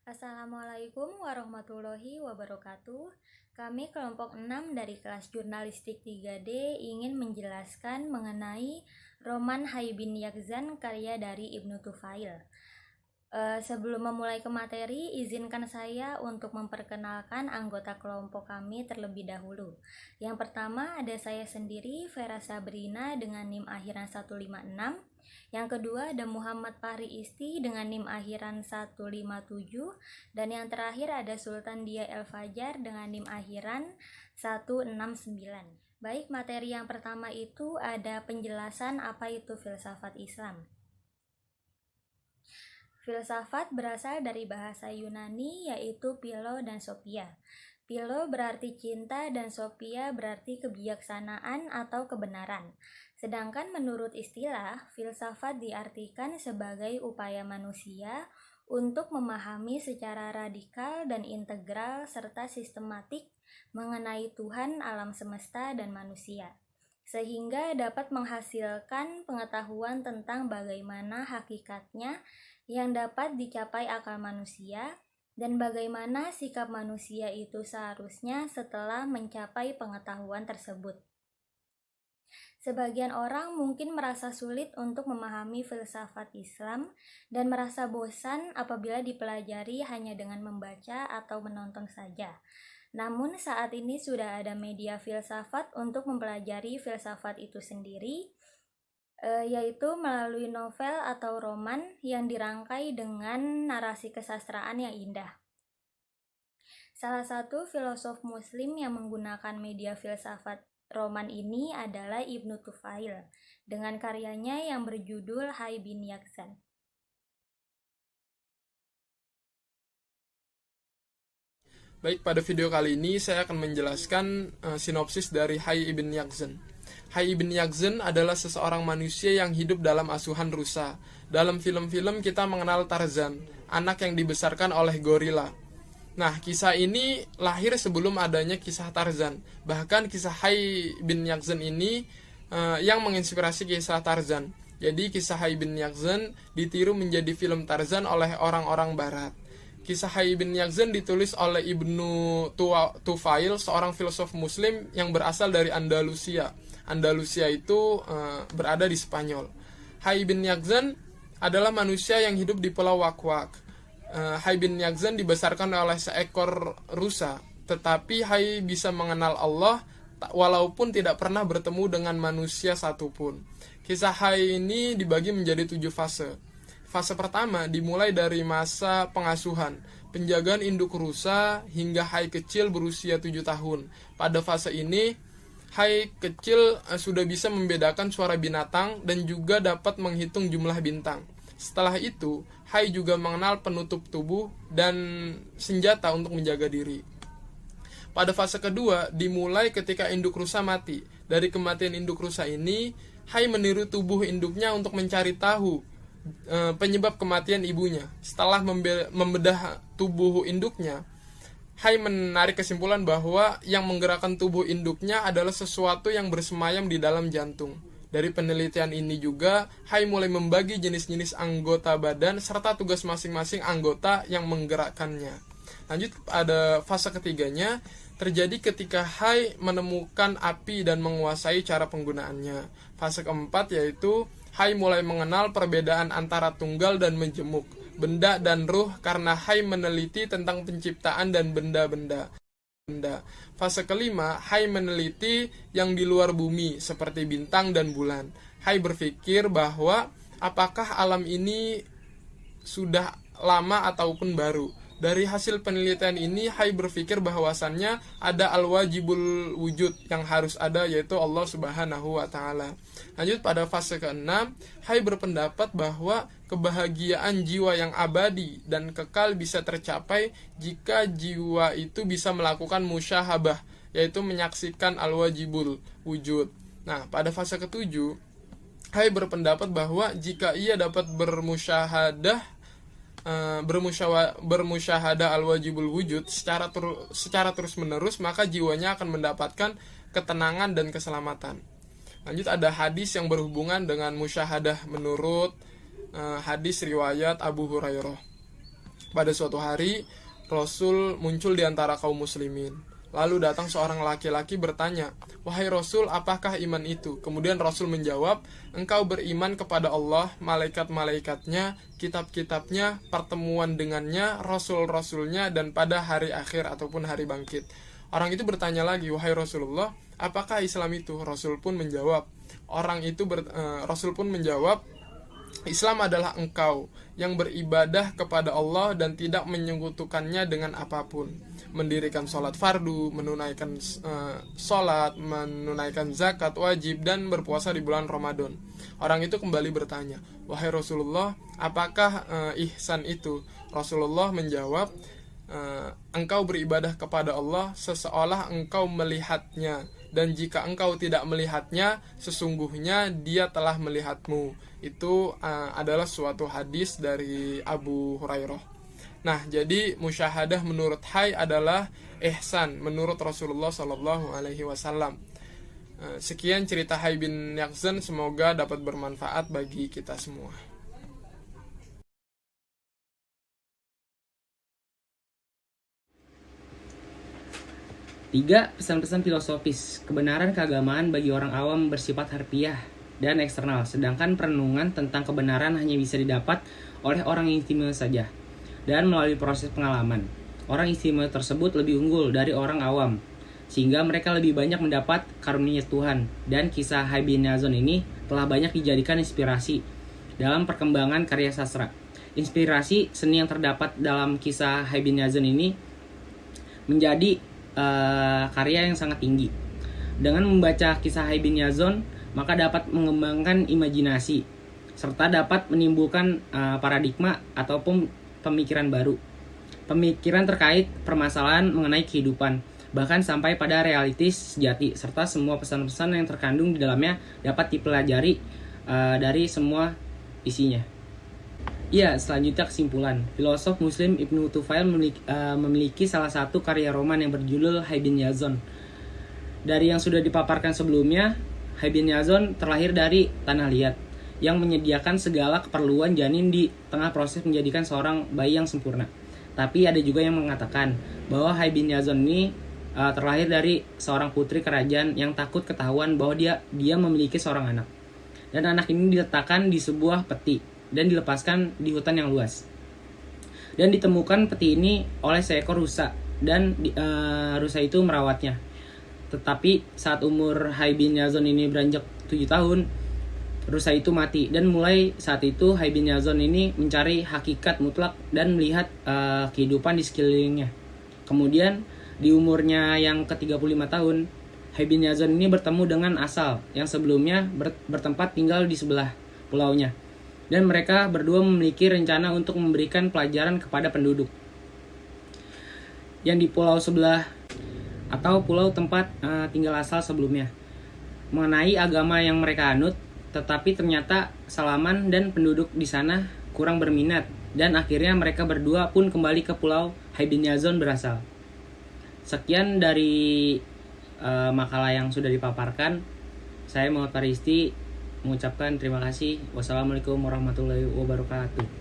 Assalamualaikum warahmatullahi wabarakatuh. Kami kelompok 6 dari kelas jurnalistik 3D ingin menjelaskan mengenai roman Hayy bin Yaqzan karya dari Ibnu Tufail. Sebelum memulai ke materi, izinkan saya untuk memperkenalkan anggota kelompok kami terlebih dahulu. Yang pertama ada saya sendiri, Vera Sabrina dengan NIM akhiran 156. Yang kedua ada Muhammad Fahri Isti dengan NIM akhiran 157. Dan yang terakhir ada Sultan Dia El Fajar dengan NIM akhiran 169. Baik, materi yang pertama itu ada penjelasan apa itu filsafat Islam. Filsafat berasal dari bahasa Yunani yaitu philo dan sophia. Philo berarti cinta dan sophia berarti kebijaksanaan atau kebenaran. Sedangkan menurut istilah, filsafat diartikan sebagai upaya manusia untuk memahami secara radikal dan integral serta sistematik mengenai Tuhan, alam semesta, dan manusia, sehingga dapat menghasilkan pengetahuan tentang bagaimana hakikatnya yang dapat dicapai akal manusia dan bagaimana sikap manusia itu seharusnya setelah mencapai pengetahuan tersebut. Sebagian orang mungkin merasa sulit untuk memahami filsafat Islam dan merasa bosan apabila dipelajari hanya dengan membaca atau menonton saja. Namun saat ini sudah ada media filsafat untuk mempelajari filsafat itu sendiri, yaitu melalui novel atau roman yang dirangkai dengan narasi kesastraan yang indah. Salah satu filosof muslim yang menggunakan media filsafat roman ini adalah Ibnu Tufail dengan karyanya yang berjudul Hayy bin Yaqzan. Baik, pada video kali ini saya akan menjelaskan sinopsis dari Hayy bin Yaqzan. Hayy bin Yaqzan adalah seseorang manusia yang hidup dalam asuhan rusa. Dalam film-film kita mengenal Tarzan, anak yang dibesarkan oleh gorila. Nah, kisah ini lahir sebelum adanya kisah Tarzan. Bahkan kisah Hayy bin Yaqzan ini yang menginspirasi kisah Tarzan. Jadi kisah Hayy bin Yaqzan ditiru menjadi film Tarzan oleh orang-orang barat. Kisah Hayy bin Yaqzan ditulis oleh Ibnu Tufail, seorang filosof muslim yang berasal dari Andalusia. Andalusia itu berada di Spanyol. Hayy bin Yaqzan adalah manusia yang hidup di Pulau Wak-Wak. Hayy bin Yaqzan dibesarkan oleh seekor rusa, tetapi Hayy bisa mengenal Allah walaupun tidak pernah bertemu dengan manusia satupun. Kisah Hayy ini dibagi menjadi 7 fase. Fase pertama dimulai dari masa pengasuhan, penjagaan induk rusa hingga Hayy kecil berusia 7 tahun. Pada fase ini, Hayy kecil sudah bisa membedakan suara binatang dan juga dapat menghitung jumlah bintang. Setelah itu, Hayy juga mengenal penutup tubuh dan senjata untuk menjaga diri. Pada fase kedua, dimulai ketika induk rusa mati. Dari kematian induk rusa ini, Hayy meniru tubuh induknya untuk mencari tahu penyebab kematian ibunya. Setelah membedah tubuh induknya, Hayy menarik kesimpulan bahwa yang menggerakkan tubuh induknya adalah sesuatu yang bersemayam di dalam jantung. Dari penelitian ini juga, Hayy mulai membagi jenis-jenis anggota badan serta tugas masing-masing anggota yang menggerakkannya. Lanjut pada fase ketiganya, terjadi ketika Hayy menemukan api dan menguasai cara penggunaannya. Fase keempat yaitu Hayy mulai mengenal perbedaan antara tunggal dan menjemuk, benda dan ruh karena Hayy meneliti tentang penciptaan dan benda-benda. Fase kelima, Hayy meneliti yang di luar bumi seperti bintang dan bulan. Hayy berpikir bahwa apakah alam ini sudah lama ataupun baru. Dari hasil penelitian ini, Hayy berpikir bahwasannya ada al-wajibul wujud yang harus ada, yaitu Allah Subhanahu wa Ta'ala. Lanjut pada fase ke-6, Hayy berpendapat bahwa kebahagiaan jiwa yang abadi dan kekal bisa tercapai jika jiwa itu bisa melakukan musyahabah, yaitu menyaksikan al-wajibul wujud. Nah, pada fase ke-7, Hayy berpendapat bahwa jika ia dapat bermusyahadah al-wajibul wujud secara terus-menerus, maka jiwanya akan mendapatkan ketenangan dan keselamatan. Lanjut ada hadis yang berhubungan dengan musyahadah menurut hadis riwayat Abu Hurairah. Pada suatu hari, Rasul muncul di antara kaum muslimin. Lalu datang seorang laki-laki bertanya, "Wahai Rasul, apakah iman itu?" Kemudian Rasul menjawab, "Engkau beriman kepada Allah, malaikat-malaikatnya, kitab-kitabnya, pertemuan dengannya, rasul-rasulnya, dan pada hari akhir ataupun hari bangkit." Orang itu bertanya lagi, "Wahai Rasulullah, apakah Islam itu?" Rasul pun menjawab, "Islam adalah engkau yang beribadah kepada Allah dan tidak menyekutukannya dengan apapun, mendirikan sholat fardu, menunaikan sholat, menunaikan zakat wajib, dan berpuasa di bulan Ramadan." Orang itu kembali bertanya, "Wahai Rasulullah, apakah ihsan itu?" Rasulullah menjawab, "Engkau beribadah kepada Allah seseolah engkau melihatnya, dan jika engkau tidak melihatnya, sesungguhnya dia telah melihatmu." Itu adalah suatu hadis dari Abu Hurairah. Nah, jadi musyahadah menurut Hai adalah ihsan menurut Rasulullah Shallallahu Alaihi Wasallam. Sekian cerita Hai bin Yaqzan, semoga dapat bermanfaat bagi kita semua. 3. Pesan-pesan filosofis. Kebenaran keagamaan bagi orang awam bersifat harfiah dan eksternal, sedangkan perenungan tentang kebenaran hanya bisa didapat oleh orang yang istimewa saja. Dan melalui proses pengalaman, orang istimewa tersebut lebih unggul dari orang awam, sehingga mereka lebih banyak mendapat karunia Tuhan. Dan kisah Hai bin Yaqzan ini telah banyak dijadikan inspirasi dalam perkembangan karya sastra. Inspirasi seni yang terdapat dalam kisah Hai bin Yaqzan ini menjadi karya yang sangat tinggi. Dengan membaca kisah Hai bin Yaqzan, maka dapat mengembangkan imajinasi serta dapat menimbulkan paradigma ataupun pemikiran baru. Pemikiran terkait permasalahan mengenai kehidupan, bahkan sampai pada realitis sejati, serta semua pesan-pesan yang terkandung di dalamnya dapat dipelajari dari semua isinya. Ya, selanjutnya kesimpulan. Filosof Muslim Ibnu Tufail memiliki salah satu karya roman yang berjudul Hai bin Yaqzan. Dari yang sudah dipaparkan sebelumnya, Hai bin Yaqzan terlahir dari tanah liat yang menyediakan segala keperluan janin di tengah proses menjadikan seorang bayi yang sempurna. Tapi ada juga yang mengatakan bahwa Hai bin Yaqzan ini terlahir dari seorang putri kerajaan yang takut ketahuan bahwa dia memiliki seorang anak. Dan anak ini diletakkan di sebuah peti dan dilepaskan di hutan yang luas. Dan ditemukan peti ini oleh seekor rusa, dan rusa itu merawatnya. Tetapi saat umur Hai bin Yaqzan ini beranjak 7 tahun, rusa itu mati. Dan mulai saat itu Hai bin Yaqzan ini mencari hakikat mutlak dan melihat kehidupan di sekelilingnya. Kemudian di umurnya yang ke-35 tahun, Hai bin Yaqzan ini bertemu dengan Asal yang sebelumnya bertempat tinggal di sebelah pulaunya. Dan mereka berdua memiliki rencana untuk memberikan pelajaran kepada penduduk yang di pulau sebelah atau pulau tempat tinggal Asal sebelumnya mengenai agama yang mereka anut. Tetapi ternyata Salaman dan penduduk di sana kurang berminat, dan akhirnya mereka berdua pun kembali ke pulau Hai bin Yaqzan berasal. Sekian dari makalah yang sudah dipaparkan. Saya Muhammad Faristi mengucapkan terima kasih. Wassalamualaikum warahmatullahi wabarakatuh.